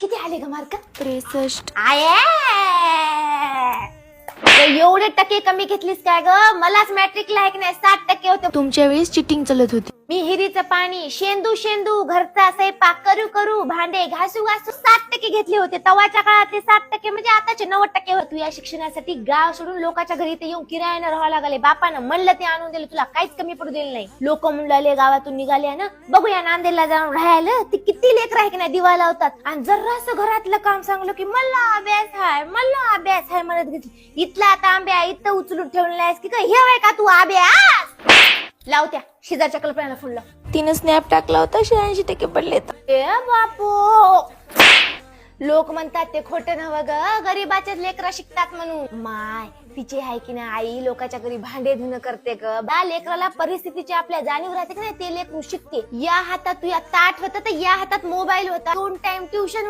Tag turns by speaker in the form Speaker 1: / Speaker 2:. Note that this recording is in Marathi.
Speaker 1: किती आले ग मार्क?
Speaker 2: 63.
Speaker 1: आये एवढे टक्के कमी घेतलीस काय ग? मलाच मॅट्रिकला आहे की नाही 60% होते.
Speaker 2: तुमच्या वेळेस चिटिंग चालत होती.
Speaker 1: मी हिरीचं पाणी शेंदू शेंदू घरचा स्वयंपाक करू करू भांडे घासू घासू 60% घेतले होते. तवाच्या काळातले 60% म्हणजे आताचे 90% होते. या शिक्षणासाठी गाव सोडून लोकांच्या घरी इथे येऊन किरायानं राहावं लागले. बापानं म्हणलं ते आणून दिलं, तुला काहीच कमी पडू दिलं नाही. लोक म्हणले गावातून निघाले ना, बघूया नांदेडला जाऊन राहायला. ती किती लेकर आहे की नाही दिवा लावतात. आणि जरासं घरातलं काम सांगलं की मला अभ्यास आहे म्हणत घेतली. इथला आता आंब्या इथं उचलून ठेवलेला आहेस की काय? हे का तू अभ्यास लावत्या? शेजारच्या कल्पनाला फोन लाव.
Speaker 2: तिनं स्नॅप टाकला होता, 86% पडले.
Speaker 1: ए बापू, लोक म्हणतात ते खोटं नव्ह ग, गरीबाच्याच लेकरा शिकतात म्हणून. माय तिची आहे की नाही आई लोकांच्या घरी भांडे धुणं करते ग. बा लेकराला परिस्थितीची आपल्या जाणीव राहते की नाही, ते लेकरू शिकते. या हातात तू या ताट होतं तर या हातात मोबाईल होता. 2 टाइम ट्युशन